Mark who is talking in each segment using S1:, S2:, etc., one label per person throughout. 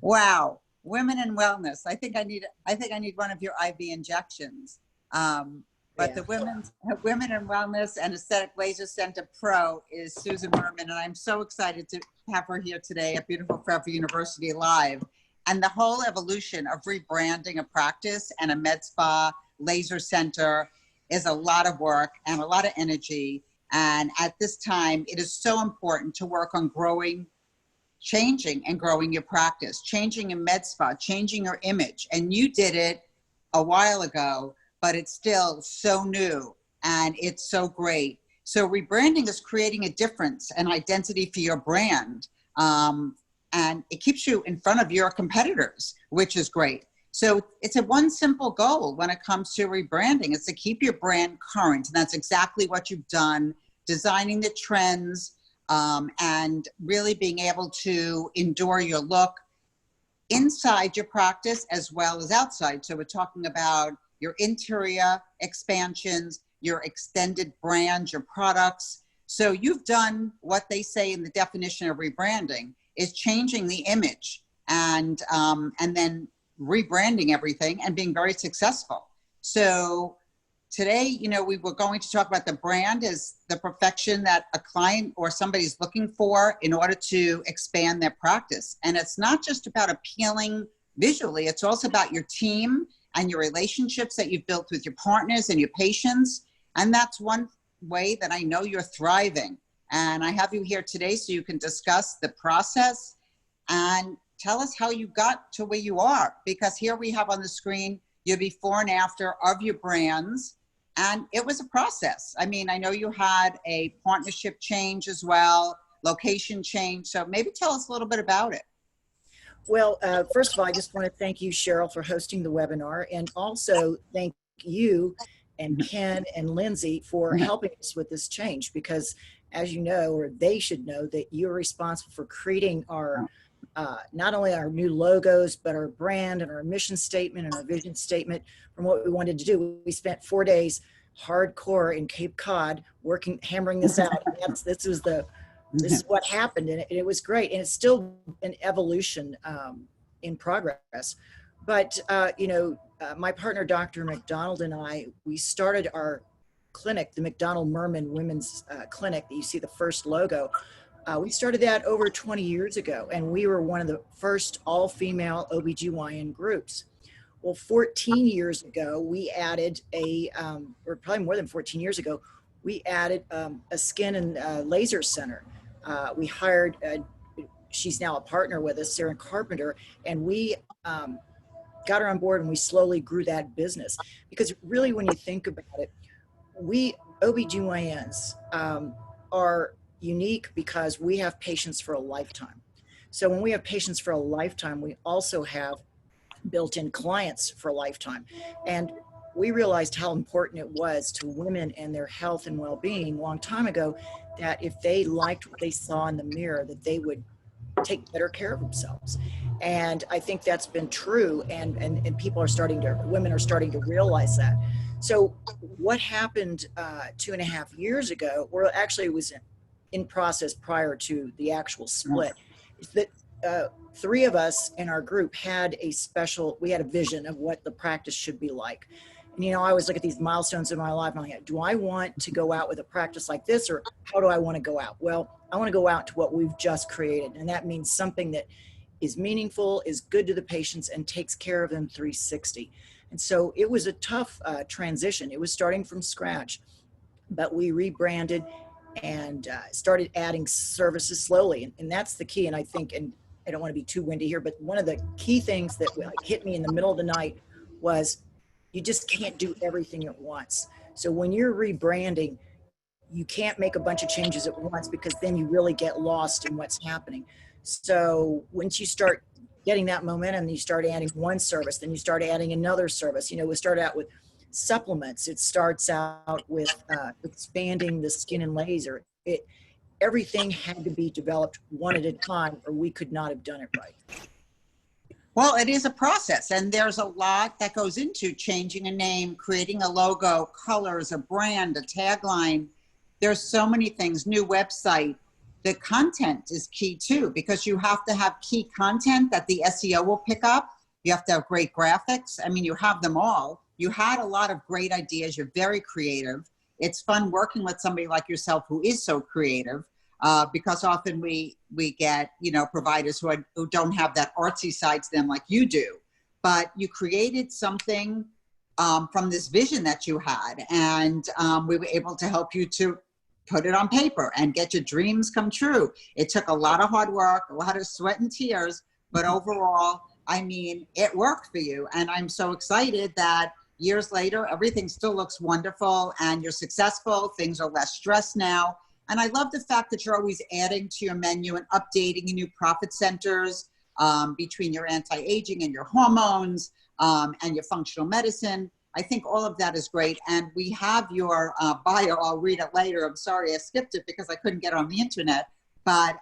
S1: Wow, women and wellness. I think I need one of your IV injections. But
S2: Yeah.
S1: the Women and Wellness and Aesthetic Laser Center Pro is Susan Murrmann, and I'm so excited to have her here today at Beautiful Forever University Live. And the whole evolution of rebranding a practice and a med spa laser center is a lot of work and a lot of energy. And at this time, it is so important to work on changing and growing your practice, changing your med spa, changing your image. And you did it a while ago, but it's still so new and it's so great. So rebranding is creating a difference and identity for your brand. And it keeps you in front of your competitors, which is great. So it's a one simple goal when it comes to rebranding. It's to keep your brand current. And that's exactly what you've done, designing the trends, and really being able to endure your look inside your practice as well as outside. So we're talking about your interior expansions, your extended brand, your products. So you've done what they say in the definition of rebranding is changing the image and then rebranding everything and being very successful. So today, you know, we were going to talk about the brand as the perfection that a client or somebody's looking for in order to expand their practice. And it's not just about appealing visually, it's also about your team and your relationships that you've built with your partners and your patients. And that's one way that I know you're thriving. And I have you here today so you can discuss the process and tell us how you got to where you are. Because here we have on the screen your before and after of your brands. And it was a process. I mean, I know you had a partnership change as well, location change. So maybe tell us a little bit about it.
S2: Well, first of all, I just want to thank you, Cheryl, for hosting the webinar, and also thank you and Ken and Lindsay for helping us with this change, because as you know, or they should know, that you're responsible for creating our not only our new logos, but our brand and our mission statement and our vision statement from what we wanted to do. We spent 4 days hardcore in Cape Cod working, hammering this out. This is what happened, and it was great. And it's still an evolution in progress. But, my partner, Dr. McDonald, and I, we started our clinic, the Murrmann Women's Clinic, that you see the first logo. We started that over 20 years ago, and we were one of the first all-female OBGYN groups. Well, 14 years ago, we added or probably more than 14 years ago, we added a skin and laser center. We hired, she's now a partner with us, Sarah Carpenter, and we got her on board, and we slowly grew that business. Because really, when you think about it, we OBGYNs are unique because we have patients for a lifetime. So when we have patients for a lifetime, we also have built-in clients for a lifetime. And we realized how important it was to women and their health and well-being a long time ago, that if they liked what they saw in the mirror, that they would take better care of themselves. And I think that's been true, and women are starting to realize that. So what happened 2.5 years ago, or actually it was in process prior to the actual split, is that 3 of us in our group had we had a vision of what the practice should be like. And, I always look at these milestones in my life, and I'm like, do I want to go out with a practice like this, or how do I want to go out? Well, I want to go out to what we've just created. And that means something that is meaningful, is good to the patients, and takes care of them 360. And so it was a tough transition. It was starting from scratch, but we rebranded and started adding services slowly. And that's the key. And I think, and I don't want to be too windy here, but one of the key things that hit me in the middle of the night was you just can't do everything at once. So when you're rebranding, you can't make a bunch of changes at once, because then you really get lost in what's happening. So once you start getting that momentum, you start adding one service, then you start adding another service. We start out with supplements. It starts out with expanding the skin and laser. Everything had to be developed one at a time, or we could not have done it right.
S1: Well, it is a process, and there's a lot that goes into changing a name, creating a logo, colors, a brand, a tagline. There's so many things, new website. the content is key too, because you have to have key content that the SEO will pick up. You have to have great graphics. I mean, you have them all. You had a lot of great ideas. You're very creative. It's fun working with somebody like yourself who is so creative, because often we get, providers who don't have that artsy side to them like you do. But you created something from this vision that you had, and we were able to help you to put it on paper and get your dreams come true. It took a lot of hard work, a lot of sweat and tears, but overall, I mean, it worked for you. And I'm so excited that years later, everything still looks wonderful and you're successful. Things are less stressed now. And I love the fact that you're always adding to your menu and updating your new profit centers between your anti-aging and your hormones and your functional medicine. I think all of that is great. And we have your bio. I'll read it later. I'm sorry I skipped it because I couldn't get on the internet. But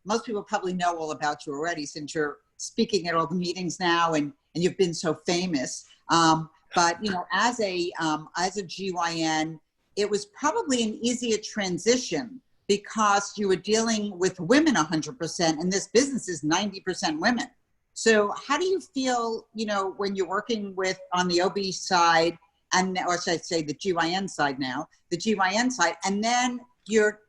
S1: most people probably know all about you already since you're speaking at all the meetings now and you've been so famous. But as a GYN, it was probably an easier transition because you were dealing with women 100%, and this business is 90% women. So how do you feel, when you're working on the OB side, or should I say the GYN side now, the GYN side, and then you're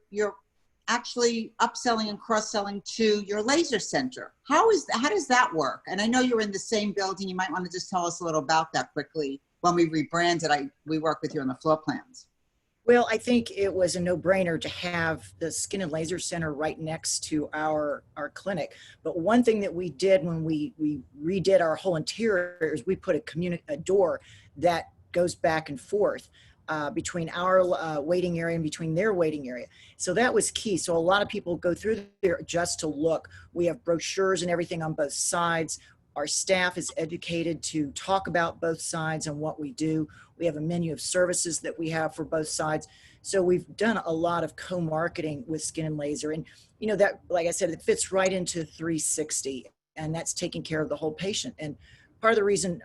S1: actually upselling and cross-selling to your laser center? How does that work? And I know you're in the same building. You might want to just tell us a little about that quickly. When we rebranded, we work with you on the floor plans.
S2: Well, I think it was a no-brainer to have the Skin and Laser Center right next to our clinic. But one thing that we did when we redid our whole interior is we put a door that goes back and forth between our waiting area and between their waiting area. So that was key. So a lot of people go through there just to look. We have brochures and everything on both sides. Our staff is educated to talk about both sides and what we do. We have a menu of services that we have for both sides. So we've done a lot of co-marketing with Skin and Laser. And, that, like I said, it fits right into 360, and that's taking care of the whole patient. And part of the reason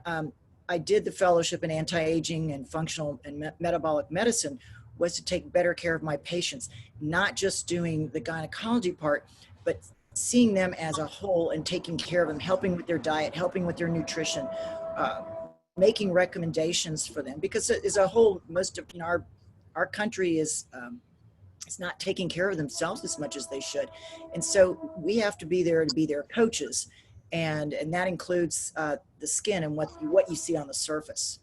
S2: I did the fellowship in anti-aging and functional and metabolic medicine was to take better care of my patients, not just doing the gynecology part, but seeing them as a whole and taking care of them, helping with their diet, helping with their nutrition, making recommendations for them. Because as a whole, most of our country is not taking care of themselves as much as they should, and so we have to be there to be their coaches, and that includes the skin and what you see on the surface.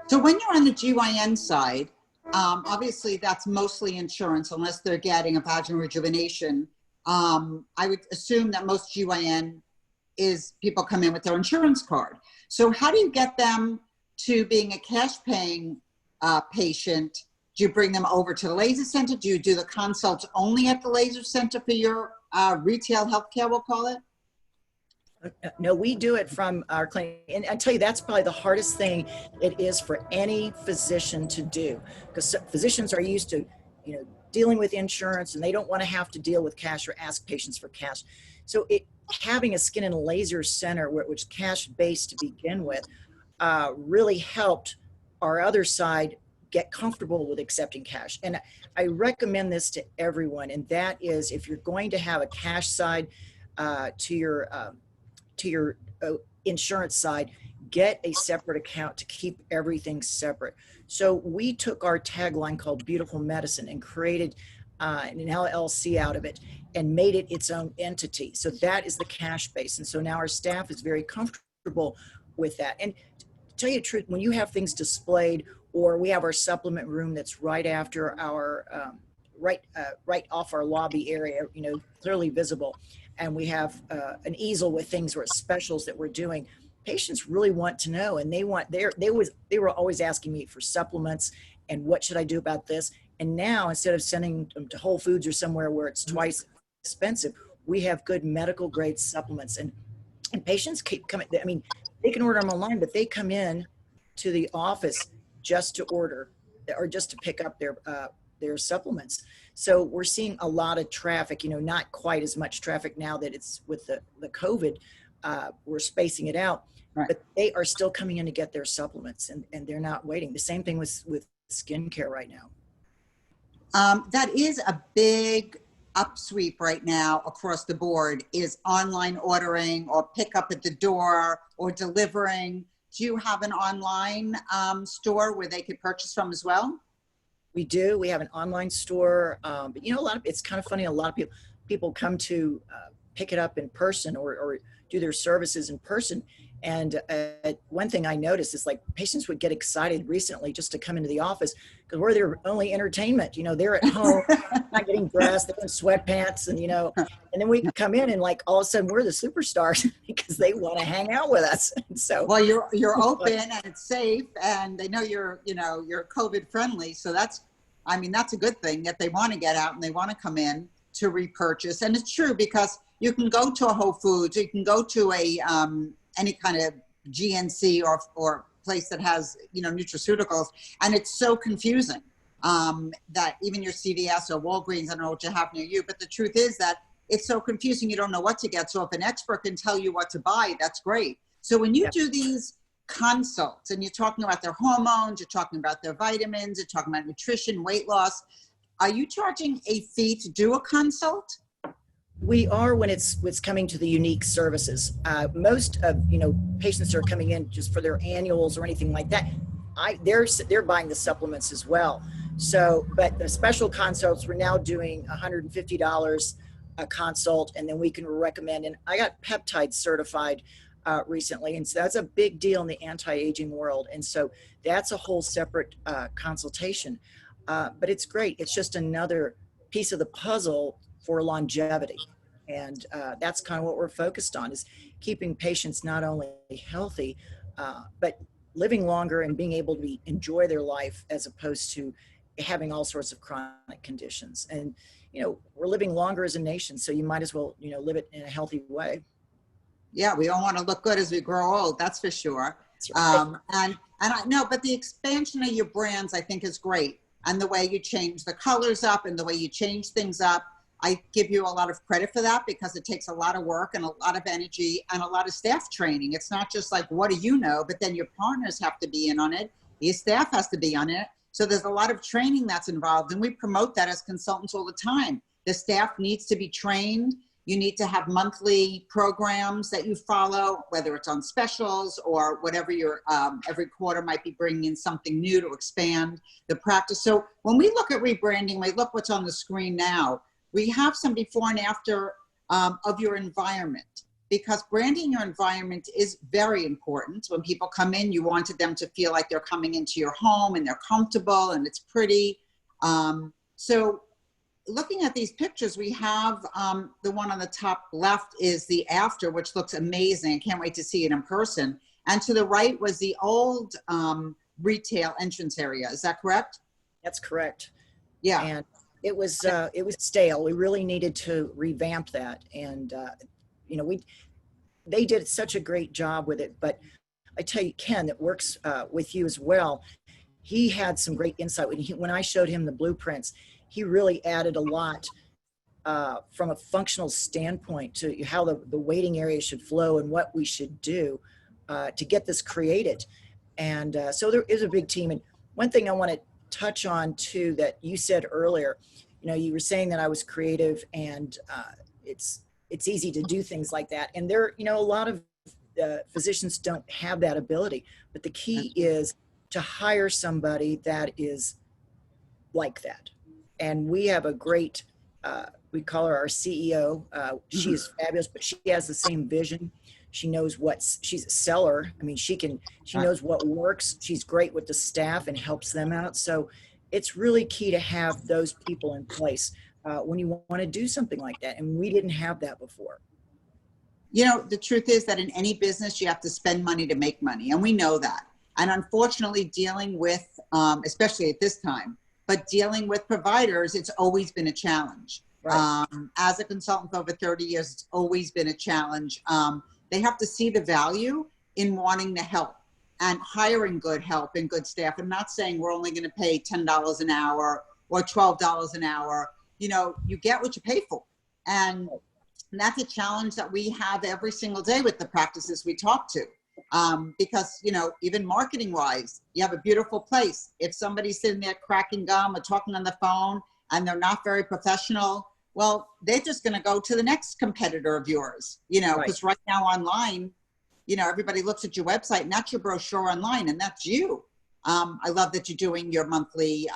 S1: So when you're on the GYN side, obviously that's mostly insurance, unless they're getting a vaginal rejuvenation. I would assume that most GYN is people come in with their insurance card. So how do you get them to being a cash paying patient? Do you bring them over to the laser center? Do you do the consults only at the laser center for your retail healthcare, we'll call it?
S2: No, we do it from our clinic. And I tell you, that's probably the hardest thing it is for any physician to do, because physicians are used to, dealing with insurance, and they don't want to have to deal with cash or ask patients for cash. So having a Skin and Laser Center, which is cash-based to begin with, really helped our other side get comfortable with accepting cash. And I recommend this to everyone, and that is, if you're going to have a cash side to your insurance side, get a separate account to keep everything separate. So we took our tagline called Beautiful Medicine and created an LLC out of it and made it its own entity. So that is the cash base. And so now our staff is very comfortable with that. And to tell you the truth, when you have things displayed, or we have our supplement room that's right after our, right off our lobby area, clearly visible. And we have an easel with things or specials that we're doing. Patients really want to know, and they were always asking me for supplements and what should I do about this. And now, instead of sending them to Whole Foods or somewhere where it's twice expensive, we have good medical grade supplements, and patients keep coming. I mean, they can order them online, but they come in to the office just to order or just to pick up their supplements. So we're seeing a lot of traffic, not quite as much traffic now that it's with the COVID, we're spacing it out, right. But they are still coming in to get their supplements, and they're not waiting. The same thing with skincare right now.
S1: That is a big upsweep right now across the board is online ordering or pick up at the door or delivering. Do you have an online store where they could purchase from as well?
S2: We do. We have an online store, but you know, it's kind of funny. A lot of people come to pick it up in person or do their services in person. And one thing I noticed is like patients would get excited recently just to come into the office because we're their only entertainment. You know, they're at home, not getting dressed, they're in sweatpants, and you know, and then we come in and like all of a sudden we're the superstars because they want to hang out with us. And so,
S1: well, you're open and it's safe, and they know you're COVID friendly. So that's a good thing that they want to get out and they want to come in to repurchase. And it's true because you can go to a Whole Foods, you can go to a any kind of GNC or place that has, nutraceuticals. And it's so confusing that even your CVS or Walgreens, I don't know what you have near you, but the truth is that it's so confusing. You don't know what to get. So if an expert can tell you what to buy, that's great. So when you do these consults and you're talking about their hormones, you're talking about their vitamins, you're talking about nutrition, weight loss, are you charging a fee to do a consult?
S2: We are when it's coming to the unique services. Most of patients are coming in just for their annuals or anything like that. They're buying the supplements as well. So, but the special consults, we're now doing $150 a consult, and then we can recommend. And I got peptide certified recently, and so that's a big deal in the anti-aging world. And so that's a whole separate consultation. But it's great. It's just another piece of the puzzle for longevity. And that's kind of what we're focused on, is keeping patients not only healthy, but living longer and being able to enjoy their life as opposed to having all sorts of chronic conditions. And, we're living longer as a nation, so you might as well, live it in a healthy way.
S1: Yeah, we all want to look good as we grow old, that's for sure.
S2: That's right.
S1: And I know, but the expansion of your brands, I think, is great. And the way you change the colors up and the way you change things up, I give you a lot of credit for that because it takes a lot of work and a lot of energy and a lot of staff training. It's not just like, what do you know? But then your partners have to be in on it. Your staff has to be on it. So there's a lot of training that's involved. And we promote that as consultants all the time. The staff needs to be trained. You need to have monthly programs that you follow, whether it's on specials or whatever your every quarter might be bringing in something new to expand the practice. So when we look at rebranding, we look what's on the screen now. We have some before and after of your environment, because branding your environment is very important. When people come in, you wanted them to feel like they're coming into your home and they're comfortable and it's pretty. So looking at these pictures, we have the one on the top left is the after, which looks amazing. I can't wait to see it in person. And to the right was the old retail entrance area. Is that correct?
S2: That's correct.
S1: Yeah.
S2: And it was stale. We really needed to revamp that. And, they did such a great job with it. But I tell you, Ken, that works with you as well, he had some great insight. When I showed him the blueprints, he really added a lot from a functional standpoint to how the waiting area should flow and what we should do to get this created. And so there is a big team. And one thing I want to touch on too, that you said earlier, you were saying that I was creative and it's easy to do things like that. And there, a lot of physicians don't have that ability, but the key is to hire somebody that is like that. And we have a great, we call her our CEO. She is fabulous, but she has the same vision. She knows she's a seller. I mean, she knows what works. She's great with the staff and helps them out. So it's really key to have those people in place when you want to do something like that. And we didn't have that before.
S1: The truth is that in any business, you have to spend money to make money. And we know that. And unfortunately, dealing with, especially at this time, but dealing with providers, it's always been a challenge. Right. As a consultant for over 30 years, it's always been a challenge. They have to see the value in wanting to help and hiring good help and good staff. I'm not saying we're only going to pay $10 an hour or $12 an hour. You get what you pay for. And that's a challenge that we have every single day with the practices we talk to. Because, even marketing wise, you have a beautiful place. If somebody's sitting there cracking gum or talking on the phone and they're not very professional, well, they're just going to go to the next competitor of yours, you know,
S2: Right.
S1: because right now online, you know, everybody looks at your website and that's your brochure online, and that's you. I love that you're doing your monthly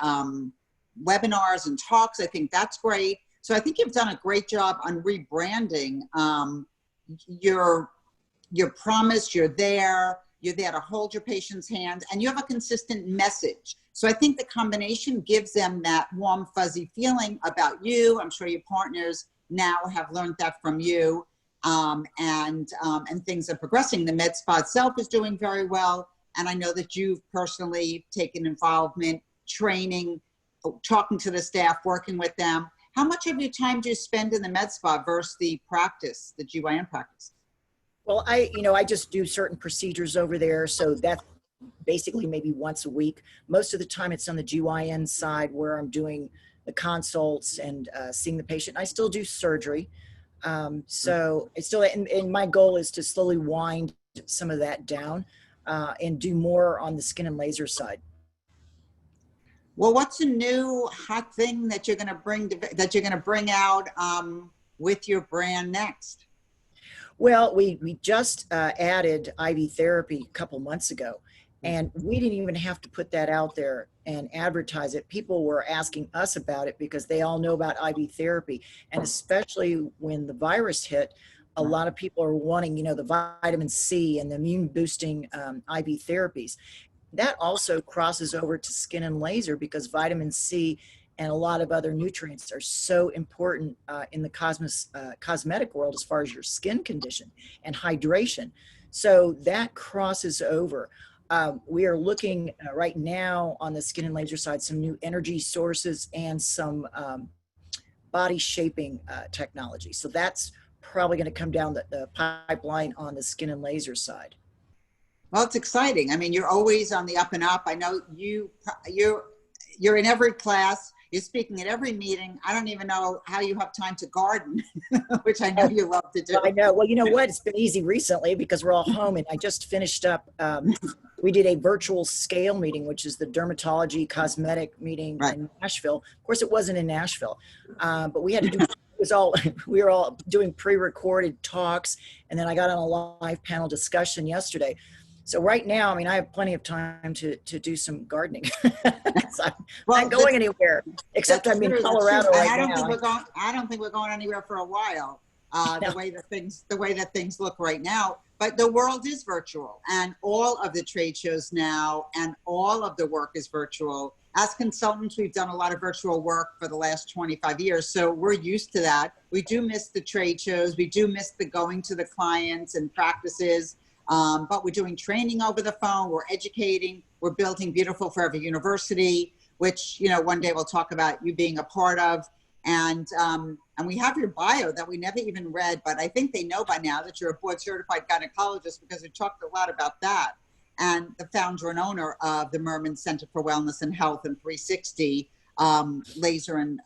S1: webinars and talks. I think that's great. So I think you've done a great job on rebranding your promise. You're there to hold your patient's hand, and you have a consistent message. So I think the combination gives them that warm, fuzzy feeling about you. I'm sure your partners now have learned that from you, and things are progressing. The med spa itself is doing very well, and I know that you've personally taken involvement, training, talking to the staff, working with them. How much of your time do you spend in the med spa versus the practice, the GYN practice?
S2: Well, I just do certain procedures over there. So that's basically maybe once a week. Most of the time it's on the GYN side where I'm doing the consults and seeing the patient. I still do surgery. So it's still, and my goal is to slowly wind some of that down and do more on the skin and laser side.
S1: Well, what's a new hot thing that you're going to bring out with your brand next?
S2: Well, we just added IV therapy a couple months ago, and we didn't even have to put that out there and advertise it. People were asking us about it because they all know about IV therapy, and especially when the virus hit, a lot of people are wanting, the vitamin C and the immune boosting IV therapies. That also crosses over to skin and laser because vitamin C and a lot of other nutrients are so important in the cosmetic world as far as your skin condition and hydration. So that crosses over. We are looking right now on the skin and laser side, some new energy sources and some body shaping technology. So that's probably going to come down the pipeline on the skin and laser side.
S1: Well, it's exciting. I mean, you're always on the up and up. I know you're in every class. You're speaking at every meeting. I don't even know how you have time to garden, which I know you love to do.
S2: I know. Well, you know what? It's been easy recently because we're all home, and I just finished up. We did a virtual scale meeting, which is the dermatology cosmetic meeting in Nashville. Of course, it wasn't in Nashville, but we had to do. We were all doing pre-recorded talks, and then I got on a live panel discussion yesterday. So right now, I mean, I have plenty of time to do some gardening. I'm not going anywhere, except I'm in Colorado right now.
S1: I don't think we're going anywhere for a while. The way that things look right now. But the world is virtual, and all of the trade shows now, and all of the work is virtual. As consultants, we've done a lot of virtual work for the last 25 years, so we're used to that. We do miss the trade shows. We do miss the going to the clients and practices. But we're doing training over the phone. We're educating. We're building Beautiful Forever University, which, one day we'll talk about you being a part of. And we have your bio that we never even read, but I think they know by now that you're a board certified gynecologist because we talked a lot about that. And the founder and owner of the Murrmann Center for Wellness and Health and 360 Laser and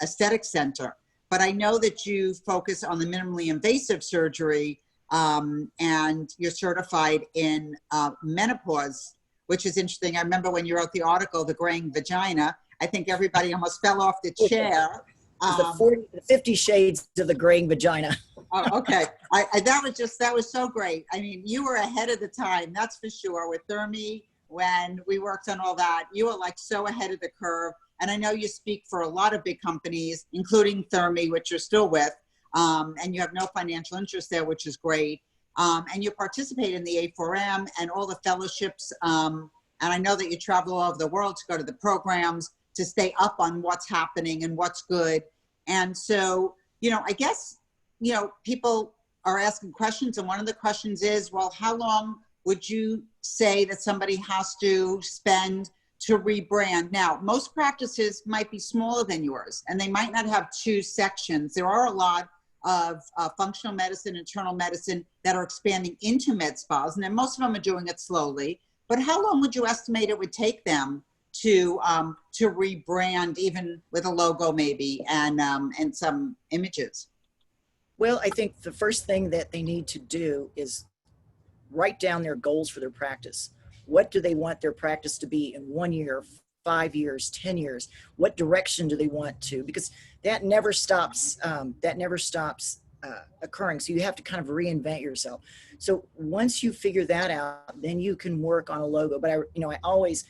S1: Aesthetic Center. But I know that you focus on the minimally invasive surgery, and you're certified in menopause, which is interesting. I remember when you wrote the article, The Graying Vagina, I think everybody almost fell off the chair.
S2: The 50 shades of the graying vagina.
S1: Oh, okay. That was so great. I mean, you were ahead of the time, that's for sure. With Thermi, when we worked on all that, you were like so ahead of the curve. And I know you speak for a lot of big companies, including Thermi, which you're still with. And you have no financial interest there, which is great. And you participate in the A4M and all the fellowships. And I know that you travel all over the world to go to the programs to stay up on what's happening and what's good. And so, I guess, people are asking questions. And one of the questions is, well, how long would you say that somebody has to spend to rebrand? Now, most practices might be smaller than yours, and they might not have two sections. There are a lot of functional medicine, internal medicine that are expanding into med spas, and then most of them are doing it slowly. But how long would you estimate it would take them to rebrand, even with a logo maybe and some images?
S2: Well, I think the first thing that they need to do is write down their goals for their practice. What do they want their practice to be in 1 year, 5 years, 10 years? What direction do they want to? Because that never stops, occurring. So you have to kind of reinvent yourself. So once you figure that out, then you can work on a logo. But I always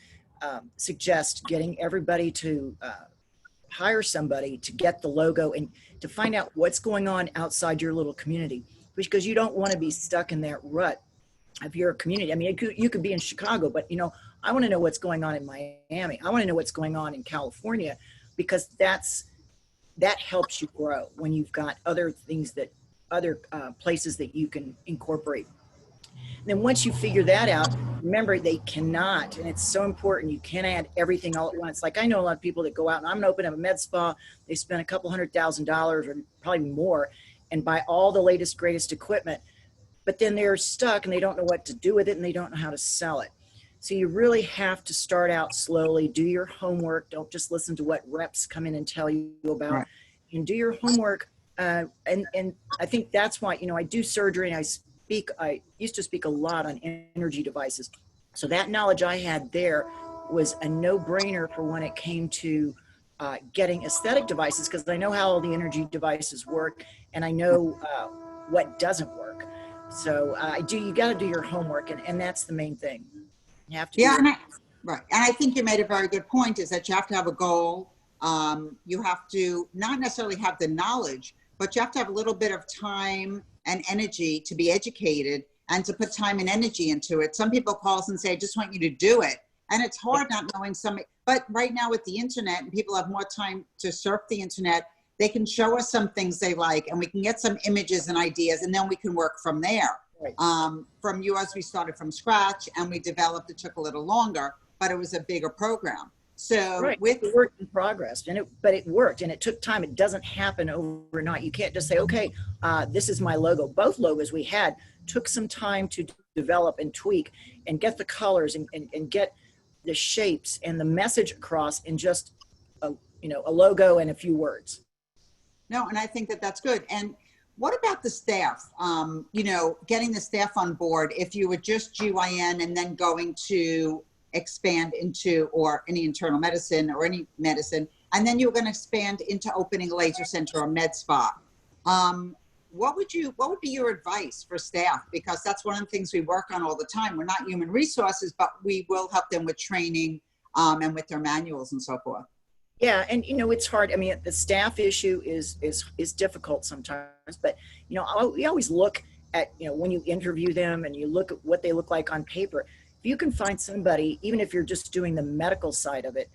S2: suggest getting everybody to hire somebody to get the logo and to find out what's going on outside your little community, because you don't want to be stuck in that rut of your community. I mean, you could be in Chicago, but I want to know what's going on in Miami. I want to know what's going on in California, because that helps you grow when you've got other things other places that you can incorporate. And then once you figure that out, remember, they cannot, and it's so important, you can't add everything all at once. Like, I know a lot of people that go out and I'm gonna open up a med spa, they spend a couple $100,000 or probably more and buy all the latest, greatest equipment, but then they're stuck and they don't know what to do with it and they don't know how to sell it. So you really have to start out slowly, do your homework. Don't just listen to what reps come in and tell you about, right, and do your homework. And I think that's why, I do surgery and I used to speak a lot on energy devices. So that knowledge I had there was a no-brainer for when it came to getting aesthetic devices, because I know how all the energy devices work and I know what doesn't work. So you got to do your homework, and that's the main thing. You have to.
S1: Yeah, right. And I think you made a very good point, is that you have to have a goal. You have to not necessarily have the knowledge, but you have to have a little bit of time and energy to be educated and to put time and energy into it. Some people call us and say, I just want you to do it. And it's hard not knowing something. But right now with the internet, and people have more time to surf the internet, they can show us some things they like, and we can get some images and ideas, and then we can work from there. Right. From yours, we started from scratch and we developed. It took a little longer, but it was a bigger program. So
S2: right, with the work in progress, but it worked, and it took time. It doesn't happen overnight. You can't just say, okay, this is my logo. Both logos we had took some time to develop and tweak and get the colors and get the shapes and the message across in just a logo and a few words.
S1: No, and I think that that's good. And what about the staff? Getting the staff on board, if you were just GYN and then going to expand into, or any internal medicine or any medicine, and then you're going to expand into opening a laser center or med spa. What would be your advice for staff? Because that's one of the things we work on all the time. We're not human resources, but we will help them with training and with their manuals and so forth.
S2: Yeah, and it's hard. I mean, the staff issue is difficult sometimes, but we always look at when you interview them and you look at what they look like on paper. If you can find somebody, even if you're just doing the medical side of it,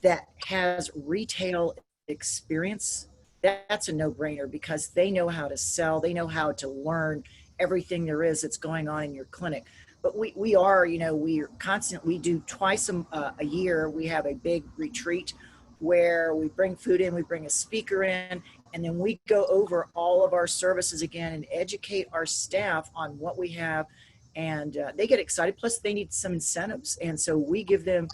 S2: that has retail experience, that's a no-brainer, because they know how to sell, they know how to learn everything there is that's going on in your clinic. But we are constant. We do twice a year. We have a big retreat where we bring food in, we bring a speaker in, and then we go over all of our services again and educate our staff on what we have. And they get excited. Plus, they need some incentives, and so we give them,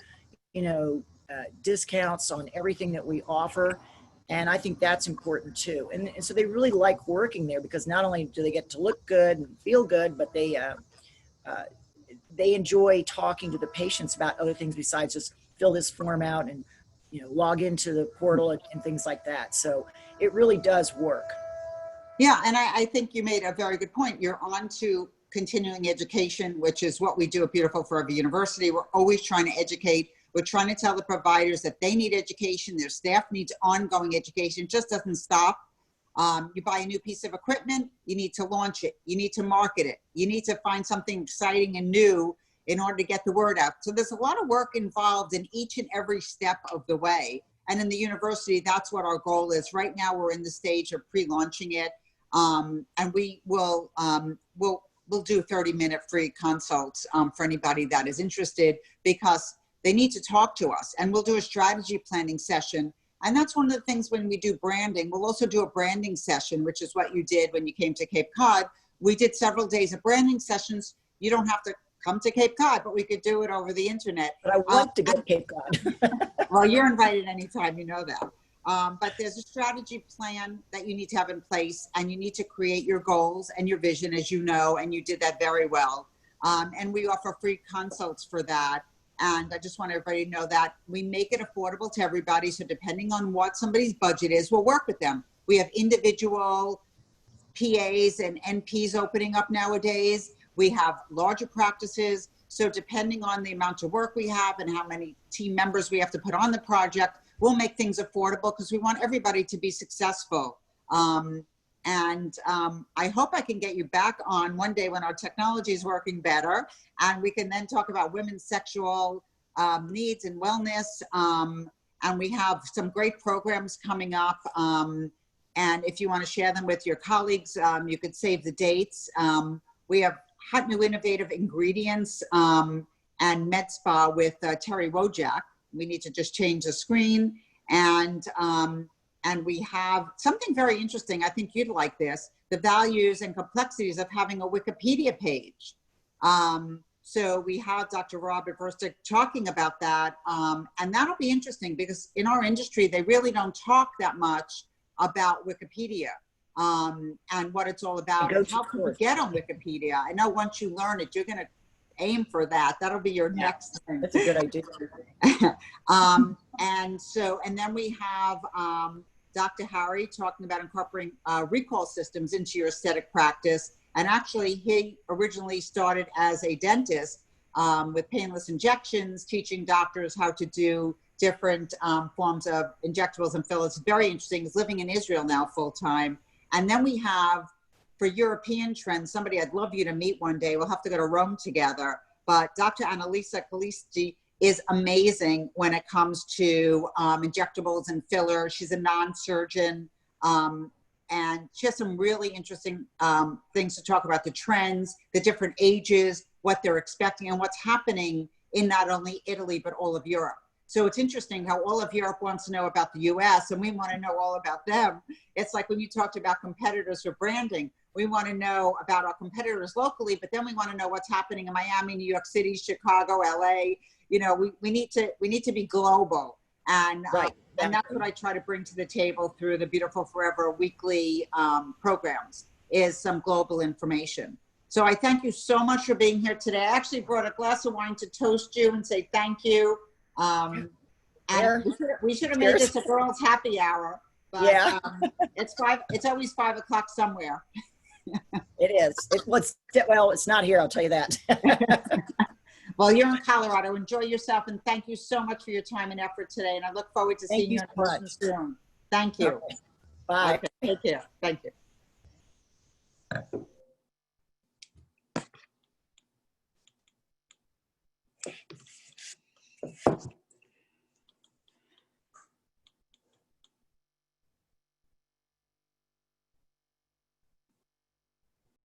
S2: discounts on everything that we offer. And I think that's important too. And so they really like working there, because not only do they get to look good and feel good, but they enjoy talking to the patients about other things besides just fill this form out and log into the portal and things like that. So it really does work.
S1: Yeah, and I think you made a very good point. You're on to continuing education, which is what we do at Beautiful Forever University. We're always trying to educate. We're trying to tell the providers that they need education. Their staff needs ongoing education. It just doesn't stop. You buy a new piece of equipment, you need to launch it. You need to market it. You need to find something exciting and new in order to get the word out. So there's a lot of work involved in each and every step of the way. And in the university, that's what our goal is. Right now, we're in the stage of pre-launching it. And we will we'll do 30-minute free consults for anybody that is interested, because they need to talk to us. And we'll do a strategy planning session. And that's one of the things when we do branding. We'll also do a branding session, which is what you did when you came to Cape Cod. We did several days of branding sessions. You don't have to come to Cape Cod, but we could do it over the internet.
S2: But I want to go to Cape Cod.
S1: Well, you're invited anytime, you know that. But there's a strategy plan that you need to have in place, and you need to create your goals and your vision, as you know, and you did that very well. And we offer free consults for that. And I just want everybody to know that we make it affordable to everybody. So depending on what somebody's budget is, we'll work with them. We have individual PAs and NPs opening up nowadays. We have larger practices. So depending on the amount of work we have and how many team members we have to put on the project, we'll make things affordable because we want everybody to be successful. I hope I can get you back on one day when our technology is working better, and we can then talk about women's sexual needs and wellness. And we have some great programs coming up. And if you want to share them with your colleagues, you could save the dates. We have hot new innovative ingredients and med spa with Terry Wojak. We need to just change the screen. And we have something very interesting. I think you'd like this, the values and complexities of having a Wikipedia page. So we have Dr. Robert Verstick talking about that. And that'll be interesting because in our industry, they really don't talk that much about Wikipedia and what it's all about and how people get on Wikipedia. I know once you learn it, you're going to aim for that. That'll be your next thing.
S2: That's a good idea.
S1: And then we have Dr. Harry talking about incorporating recall systems into your aesthetic practice. And actually, he originally started as a dentist with painless injections, teaching doctors how to do different forms of injectables and fillers. Very interesting. He's living in Israel now full time. And then we have, for European trends, somebody I'd love you to meet one day. We'll have to go to Rome together. But Dr. Annalisa Kalisti is amazing when it comes to injectables and fillers. She's a non-surgeon, and she has some really interesting things to talk about, the trends, the different ages, what they're expecting, and what's happening in not only Italy, but all of Europe. So it's interesting how all of Europe wants to know about the US and we want to know all about them. It's like when you talked about competitors for branding, we want to know about our competitors locally, but then we want to know what's happening in Miami, New York City, Chicago, LA. You know, we need to be global. And, and that's what I try to bring to the table through the Beautiful Forever weekly programs, is some global information. So I thank you so much for being here today. I actually brought a glass of wine to toast you and say thank you. And we should have made this a girls' happy hour, but it's always 5 o'clock somewhere.
S2: It is. Well, it's not here, I'll tell you that.
S1: Well, you're in Colorado. Enjoy yourself, and thank you so much for your time and effort today. And I look forward to seeing you in person soon. Thank you.
S2: Okay. Bye.
S1: Okay. Take care. Thank you.